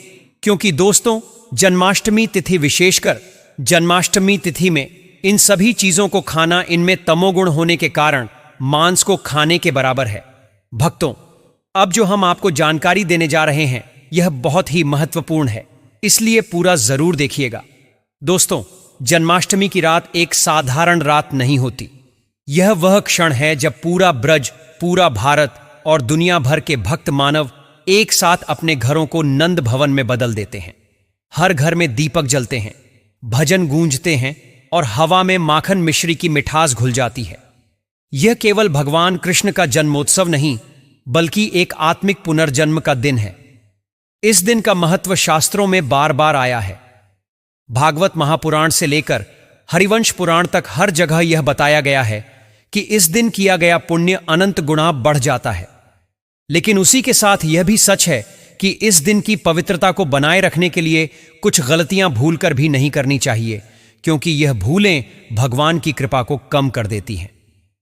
क्योंकि दोस्तों जन्माष्टमी तिथि, विशेषकर जन्माष्टमी तिथि में इन सभी चीजों को खाना इनमें तमोगुण होने के कारण मांस को खाने के बराबर है। भक्तों, अब जो हम आपको जानकारी देने जा रहे हैं यह बहुत ही महत्वपूर्ण है, इसलिए पूरा जरूर देखिएगा। दोस्तों, जन्माष्टमी की रात एक साधारण रात नहीं होती। यह वह क्षण है जब पूरा ब्रज, पूरा भारत और दुनिया भर के भक्त मानव एक साथ अपने घरों को नंद भवन में बदल देते हैं। हर घर में दीपक जलते हैं, भजन गूंजते हैं और हवा में माखन मिश्री की मिठास घुल जाती है। यह केवल भगवान कृष्ण का जन्मोत्सव नहीं, बल्कि एक आत्मिक पुनर्जन्म का दिन है। इस दिन का महत्व शास्त्रों में बार बार आया है। भागवत महापुराण से लेकर हरिवंश पुराण तक हर जगह यह बताया गया है कि इस दिन किया गया पुण्य अनंत गुणा बढ़ जाता है। लेकिन उसी के साथ यह भी सच है कि इस दिन की पवित्रता को बनाए रखने के लिए कुछ गलतियां भूलकर भी नहीं करनी चाहिए, क्योंकि यह भूलें भगवान की कृपा को कम कर देती हैं।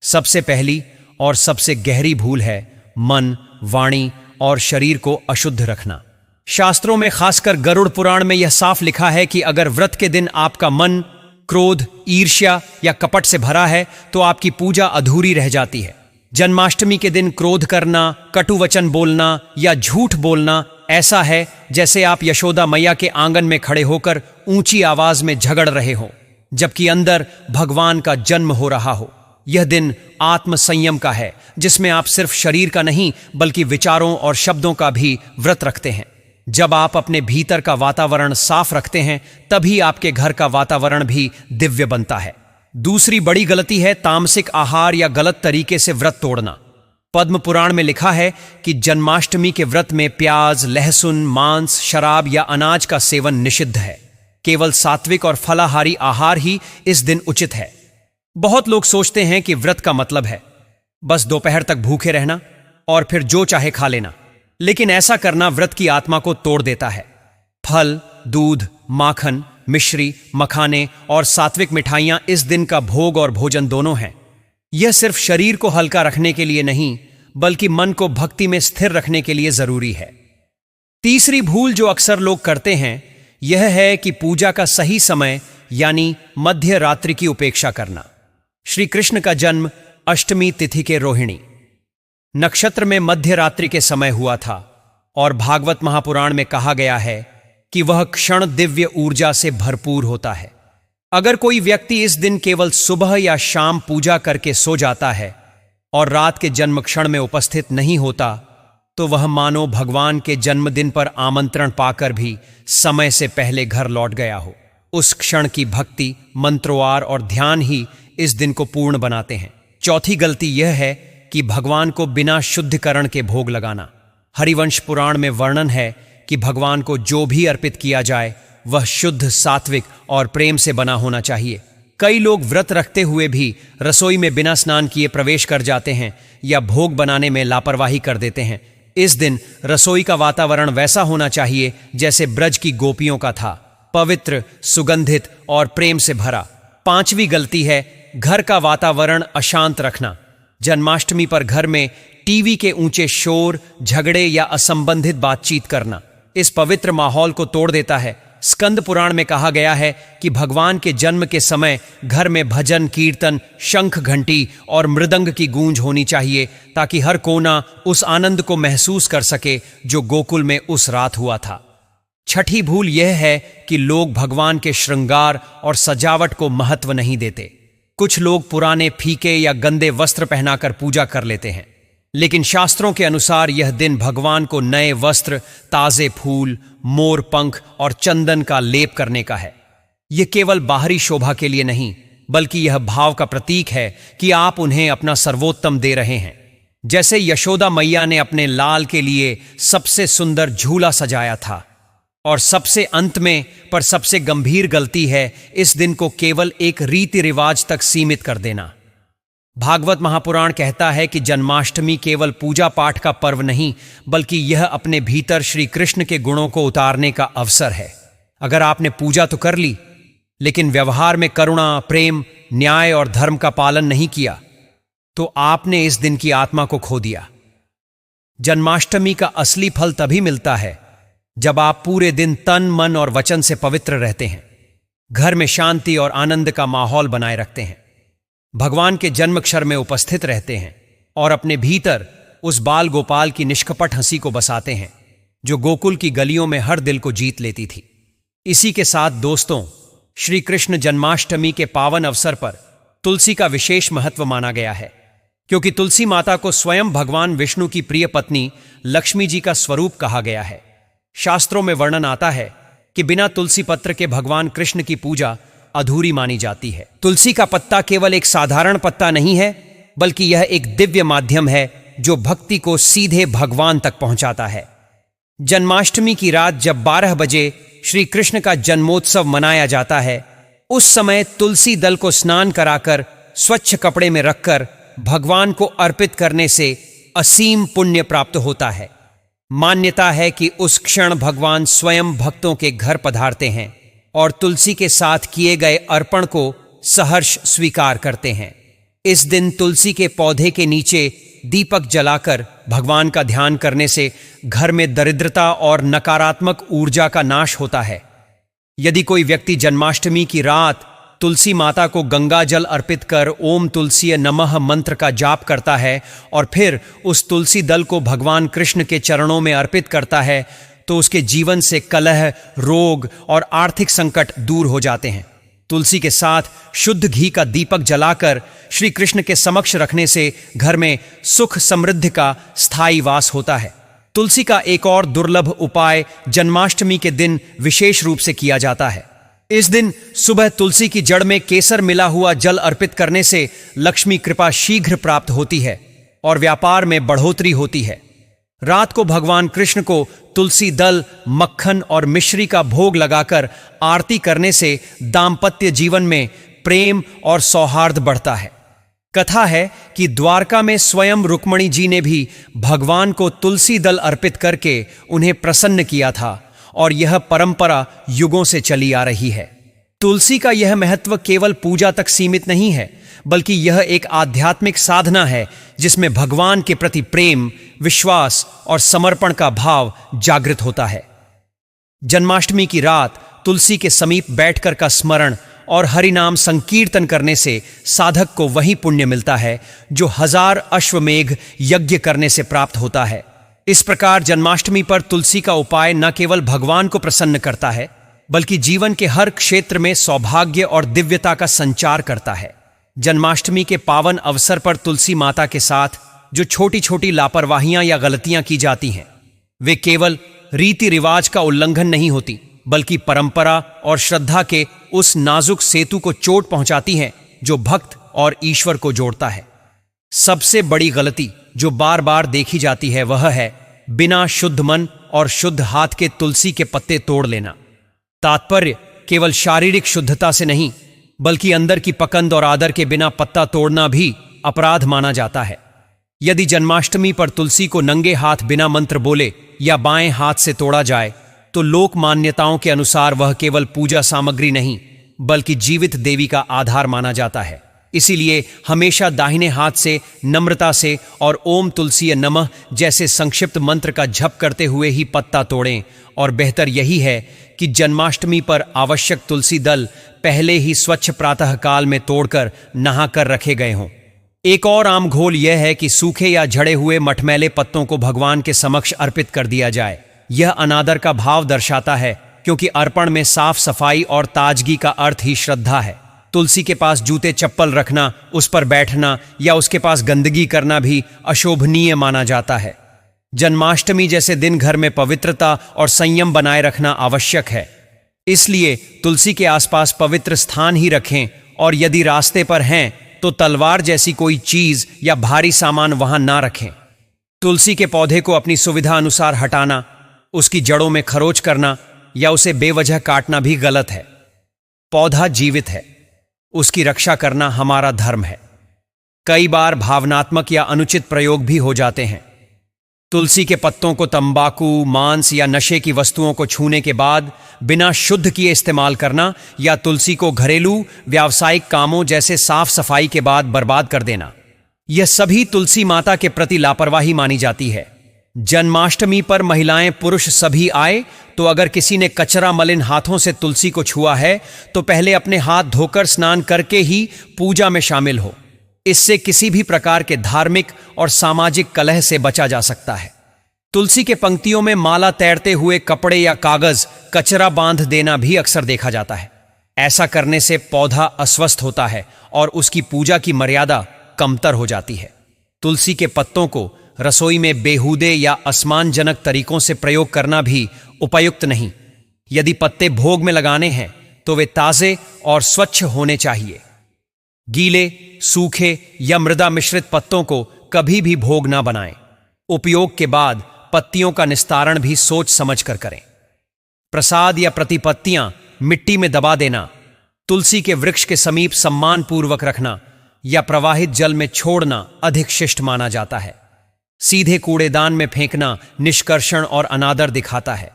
सबसे पहली और सबसे गहरी भूल है मन, वाणी और शरीर को अशुद्ध रखना। शास्त्रों में, खासकर गरुड़ पुराण में यह साफ लिखा है कि अगर व्रत के दिन आपका मन क्रोध, ईर्ष्या या कपट से भरा है तो आपकी पूजा अधूरी रह जाती है। जन्माष्टमी के दिन क्रोध करना, कटु वचन बोलना या झूठ बोलना ऐसा है जैसे आप यशोदा मैया के आंगन में खड़े होकर ऊंची आवाज में झगड़ रहे हो, जबकि अंदर भगवान का जन्म हो रहा हो। यह दिन आत्म संयम का है, जिसमें आप सिर्फ शरीर का नहीं बल्कि विचारों और शब्दों का भी व्रत रखते हैं। जब आप अपने भीतर का वातावरण साफ रखते हैं, तभी आपके घर का वातावरण भी दिव्य बनता है। दूसरी बड़ी गलती है तामसिक आहार या गलत तरीके से व्रत तोड़ना। पद्म पुराण में लिखा है कि जन्माष्टमी के व्रत में प्याज, लहसुन, मांस, शराब या अनाज का सेवन निषिद्ध है। केवल सात्विक और फलाहारी आहार ही इस दिन उचित है। बहुत लोग सोचते हैं कि व्रत का मतलब है बस दोपहर तक भूखे रहना और फिर जो चाहे खा लेना, लेकिन ऐसा करना व्रत की आत्मा को तोड़ देता है। फल, दूध, माखन, मिश्री, मखाने और सात्विक मिठाइयां इस दिन का भोग और भोजन दोनों हैं। यह सिर्फ शरीर को हल्का रखने के लिए नहीं, बल्कि मन को भक्ति में स्थिर रखने के लिए जरूरी है। तीसरी भूल जो अक्सर लोग करते हैं, यह है कि पूजा का सही समय यानी मध्य रात्रि की उपेक्षा करना। श्री कृष्ण का जन्म अष्टमी तिथि के रोहिणी नक्षत्र में मध्य रात्रि के समय हुआ था और भागवत महापुराण में कहा गया है कि वह क्षण दिव्य ऊर्जा से भरपूर होता है। अगर कोई व्यक्ति इस दिन केवल सुबह या शाम पूजा करके सो जाता है और रात के जन्म क्षण में उपस्थित नहीं होता, तो वह मानो भगवान के जन्मदिन पर आमंत्रण पाकर भी समय से पहले घर लौट गया हो। उस क्षण की भक्ति, मंत्रोवार और ध्यान ही इस दिन को पूर्ण बनाते हैं। चौथी गलती यह है कि भगवान को बिना शुद्धिकरण के भोग लगाना। हरिवंश पुराण में वर्णन है कि भगवान को जो भी अर्पित किया जाए वह शुद्ध, सात्विक और प्रेम से बना होना चाहिए। कई लोग व्रत रखते हुए भी रसोई में बिना स्नान किए प्रवेश कर जाते हैं या भोग बनाने में लापरवाही कर देते हैं। इस दिन रसोई का वातावरण वैसा होना चाहिए जैसे ब्रज की गोपियों का था, पवित्र, सुगंधित और प्रेम से भरा। पांचवी गलती है घर का वातावरण अशांत रखना। जन्माष्टमी पर घर में टीवी के ऊंचे शोर, झगड़े या असंबंधित बातचीत करना इस पवित्र माहौल को तोड़ देता है। स्कंद पुराण में कहा गया है कि भगवान के जन्म के समय घर में भजन, कीर्तन, शंख, घंटी और मृदंग की गूंज होनी चाहिए, ताकि हर कोना उस आनंद को महसूस कर सके जो गोकुल में उस रात हुआ था। छठी भूल यह है कि लोग भगवान के श्रृंगार और सजावट को महत्व नहीं देते। कुछ लोग पुराने, फीके या गंदे वस्त्र पहनाकर पूजा कर लेते हैं, लेकिन शास्त्रों के अनुसार यह दिन भगवान को नए वस्त्र, ताजे फूल, मोर पंख और चंदन का लेप करने का है। यह केवल बाहरी शोभा के लिए नहीं, बल्कि यह भाव का प्रतीक है कि आप उन्हें अपना सर्वोत्तम दे रहे हैं। जैसे यशोदा मैया ने अपने लाल के लिए सबसे सुंदर झूला सजाया था। और सबसे अंत में पर सबसे गंभीर गलती है इस दिन को केवल एक रीति रिवाज तक सीमित कर देना। भागवत महापुराण कहता है कि जन्माष्टमी केवल पूजा पाठ का पर्व नहीं, बल्कि यह अपने भीतर श्री कृष्ण के गुणों को उतारने का अवसर है। अगर आपने पूजा तो कर ली, लेकिन व्यवहार में करुणा, प्रेम, न्याय और धर्म का पालन नहीं किया, तो आपने इस दिन की आत्मा को खो दिया। जन्माष्टमी का असली फल तभी मिलता है जब आप पूरे दिन तन, मन और वचन से पवित्र रहते हैं, घर में शांति और आनंद का माहौल बनाए रखते हैं, भगवान के जन्मक्षर में उपस्थित रहते हैं और अपने भीतर उस बाल गोपाल की निष्कपट हंसी को बसाते हैं जो गोकुल की गलियों में हर दिल को जीत लेती थी। इसी के साथ दोस्तों, श्री कृष्ण जन्माष्टमी के पावन अवसर पर तुलसी का विशेष महत्व माना गया है, क्योंकि तुलसी माता को स्वयं भगवान विष्णु की प्रिय पत्नी लक्ष्मी जी का स्वरूप कहा गया है। शास्त्रों में वर्णन आता है कि बिना तुलसी पत्र के भगवान कृष्ण की पूजा अधूरी मानी जाती है। तुलसी का पत्ता केवल एक साधारण पत्ता नहीं है, बल्कि यह एक दिव्य माध्यम है जो भक्ति को सीधे भगवान तक पहुंचाता है। जन्माष्टमी की रात जब 12 बजे श्री कृष्ण का जन्मोत्सव मनाया जाता है, उस समय तुलसी दल को स्नान कराकर स्वच्छ कपड़े में रखकर भगवान को अर्पित करने से असीम पुण्य प्राप्त होता है। मान्यता है कि उस क्षण भगवान स्वयं भक्तों के घर पधारते हैं और तुलसी के साथ किए गए अर्पण को सहर्ष स्वीकार करते हैं। इस दिन तुलसी के पौधे के नीचे दीपक जलाकर भगवान का ध्यान करने से घर में दरिद्रता और नकारात्मक ऊर्जा का नाश होता है। यदि कोई व्यक्ति जन्माष्टमी की रात तुलसी माता को गंगा जल अर्पित कर ओम तुलसीय नमः मंत्र का जाप करता है और फिर उस तुलसी दल को भगवान कृष्ण के चरणों में अर्पित करता है, तो उसके जीवन से कलह, रोग और आर्थिक संकट दूर हो जाते हैं। तुलसी के साथ शुद्ध घी का दीपक जलाकर श्री कृष्ण के समक्ष रखने से घर में सुख समृद्धि का स्थायी वास होता है। तुलसी का एक और दुर्लभ उपाय जन्माष्टमी के दिन विशेष रूप से किया जाता है। इस दिन सुबह तुलसी की जड़ में केसर मिला हुआ जल अर्पित करने से लक्ष्मी कृपा शीघ्र प्राप्त होती है और व्यापार में बढ़ोतरी होती है। रात को भगवान कृष्ण को तुलसी दल, मक्खन और मिश्री का भोग लगाकर आरती करने से दाम्पत्य जीवन में प्रेम और सौहार्द बढ़ता है। कथा है कि द्वारका में स्वयं रुक्मणी जी ने भी भगवान को तुलसी दल अर्पित करके उन्हें प्रसन्न किया था और यह परंपरा युगों से चली आ रही है। तुलसी का यह महत्व केवल पूजा तक सीमित नहीं है, बल्कि यह एक आध्यात्मिक साधना है जिसमें भगवान के प्रति प्रेम, विश्वास और समर्पण का भाव जागृत होता है। जन्माष्टमी की रात तुलसी के समीप बैठकर का स्मरण और हरिनाम संकीर्तन करने से साधक को वही पुण्य मिलता है जो 1000 अश्वमेघ यज्ञ करने से प्राप्त होता है। इस प्रकार जन्माष्टमी पर तुलसी का उपाय न केवल भगवान को प्रसन्न करता है, बल्कि जीवन के हर क्षेत्र में सौभाग्य और दिव्यता का संचार करता है। जन्माष्टमी के पावन अवसर पर तुलसी माता के साथ जो छोटी छोटी लापरवाहियां या गलतियां की जाती हैं, वे केवल रीति रिवाज का उल्लंघन नहीं होती, बल्कि परंपरा और श्रद्धा के उस नाजुक सेतु को चोट पहुंचाती हैं जो भक्त और ईश्वर को जोड़ता है। सबसे बड़ी गलती जो बार बार देखी जाती है वह है बिना शुद्ध मन और शुद्ध हाथ के तुलसी के पत्ते तोड़ लेना। तात्पर्य केवल शारीरिक शुद्धता से नहीं, बल्कि अंदर की पकंद और आदर के बिना पत्ता तोड़ना भी अपराध माना जाता है। यदि जन्माष्टमी पर तुलसी को नंगे हाथ बिना मंत्र बोले या बाएं हाथ से तोड़ा जाए, तो लोक मान्यताओं के अनुसार वह केवल पूजा सामग्री नहीं, बल्कि जीवित देवी का आधार माना जाता है। इसीलिए हमेशा दाहिने हाथ से नम्रता से और ओम तुलसीय नमः जैसे संक्षिप्त मंत्र का जप करते हुए ही पत्ता तोड़ें, और बेहतर यही है कि जन्माष्टमी पर आवश्यक तुलसी दल पहले ही स्वच्छ प्रातः काल में तोड़कर नहाकर रखे गए हों। एक और आम घोल यह है कि सूखे या झड़े हुए मटमैले पत्तों को भगवान के समक्ष अर्पित कर दिया जाए। यह अनादर का भाव दर्शाता है, क्योंकि अर्पण में साफ सफाई और ताजगी का अर्थ ही श्रद्धा है। तुलसी के पास जूते चप्पल रखना, उस पर बैठना या उसके पास गंदगी करना भी अशोभनीय माना जाता है। जन्माष्टमी जैसे दिन घर में पवित्रता और संयम बनाए रखना आवश्यक है। इसलिए तुलसी के आसपास पवित्र स्थान ही रखें, और यदि रास्ते पर हैं तो तलवार जैसी कोई चीज या भारी सामान वहां ना रखें। तुलसी के पौधे को अपनी सुविधा अनुसार हटाना, उसकी जड़ों में खरोच करना या उसे बेवजह काटना भी गलत है। पौधा जीवित है, उसकी रक्षा करना हमारा धर्म है। कई बार भावनात्मक या अनुचित प्रयोग भी हो जाते हैं। तुलसी के पत्तों को तंबाकू, मांस या नशे की वस्तुओं को छूने के बाद बिना शुद्ध किए इस्तेमाल करना, या तुलसी को घरेलू व्यावसायिक कामों जैसे साफ सफाई के बाद बर्बाद कर देना, यह सभी तुलसी माता के प्रति लापरवाही मानी जाती है। जन्माष्टमी पर महिलाएं पुरुष सभी आए तो अगर किसी ने कचरा मलिन हाथों से तुलसी को छुआ है तो पहले अपने हाथ धोकर स्नान करके ही पूजा में शामिल हो। इससे किसी भी प्रकार के धार्मिक और सामाजिक कलह से बचा जा सकता है। तुलसी के पंक्तियों में माला तैरते हुए कपड़े या कागज, कचरा बांध देना भी अक्सर देखा जाता है। ऐसा करने से पौधा अस्वस्थ होता है और उसकी पूजा की मर्यादा कमतर हो जाती है। तुलसी के पत्तों को रसोई में बेहूदे या असमानजनक तरीकों से प्रयोग करना भी उपयुक्त नहीं। यदि पत्ते भोग में लगाने हैं तो वे ताजे और स्वच्छ होने चाहिए। गीले, सूखे या मृदा मिश्रित पत्तों को कभी भी भोग ना बनाएं। उपयोग के बाद पत्तियों का निस्तारण भी सोच समझ कर करें। प्रसाद या प्रतिपत्तियां मिट्टी में दबा देना, तुलसी के वृक्ष के समीप सम्मानपूर्वक रखना या प्रवाहित जल में छोड़ना अधिक शिष्ट माना जाता है। सीधे कूड़ेदान में फेंकना निष्कर्षण और अनादर दिखाता है।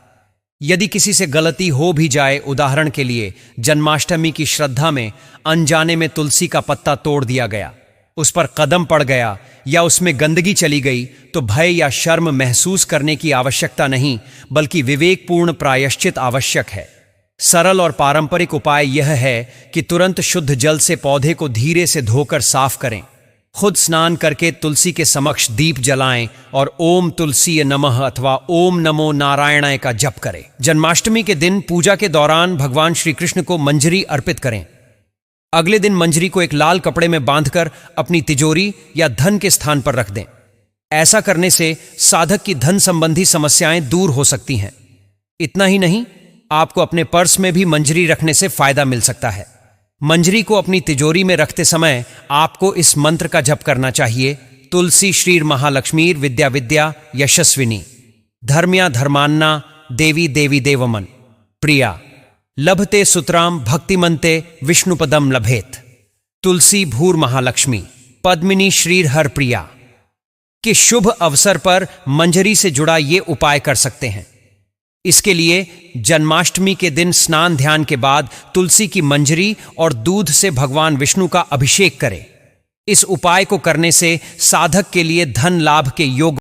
यदि किसी से गलती हो भी जाए, उदाहरण के लिए जन्माष्टमी की श्रद्धा में अनजाने में तुलसी का पत्ता तोड़ दिया गया, उस पर कदम पड़ गया या उसमें गंदगी चली गई, तो भय या शर्म महसूस करने की आवश्यकता नहीं, बल्कि विवेकपूर्ण प्रायश्चित आवश्यक है। सरल और पारंपरिक उपाय यह है कि तुरंत शुद्ध जल से पौधे को धीरे से धोकर साफ करें। खुद स्नान करके तुलसी के समक्ष दीप जलाएं और ओम तुलसी नमः अथवा ओम नमो नारायणाय का जप करें। जन्माष्टमी के दिन पूजा के दौरान भगवान श्री कृष्ण को मंजरी अर्पित करें। अगले दिन मंजरी को एक लाल कपड़े में बांधकर अपनी तिजोरी या धन के स्थान पर रख दें। ऐसा करने से साधक की धन संबंधी समस्याएं दूर हो सकती हैं। इतना ही नहीं, आपको अपने पर्स में भी मंजरी रखने से फायदा मिल सकता है। मंजरी को अपनी तिजोरी में रखते समय आपको इस मंत्र का जप करना चाहिए। तुलसी श्रीर महालक्ष्मीर विद्या विद्या यशस्विनी, धर्म्या धर्मान्ना देवी देवी देवमन, प्रिया लभते सुतराम भक्तिमंते विष्णुपदम लभेत। तुलसी भूर महालक्ष्मी पद्मिनी श्रीर हर प्रिया के शुभ अवसर पर मंजरी से जुड़ा ये उपाय कर सकते हैं। इसके लिए जन्माष्टमी के दिन स्नान ध्यान के बाद तुलसी की मंजरी और दूध से भगवान विष्णु का अभिषेक करें। इस उपाय को करने से साधक के लिए धन लाभ के योग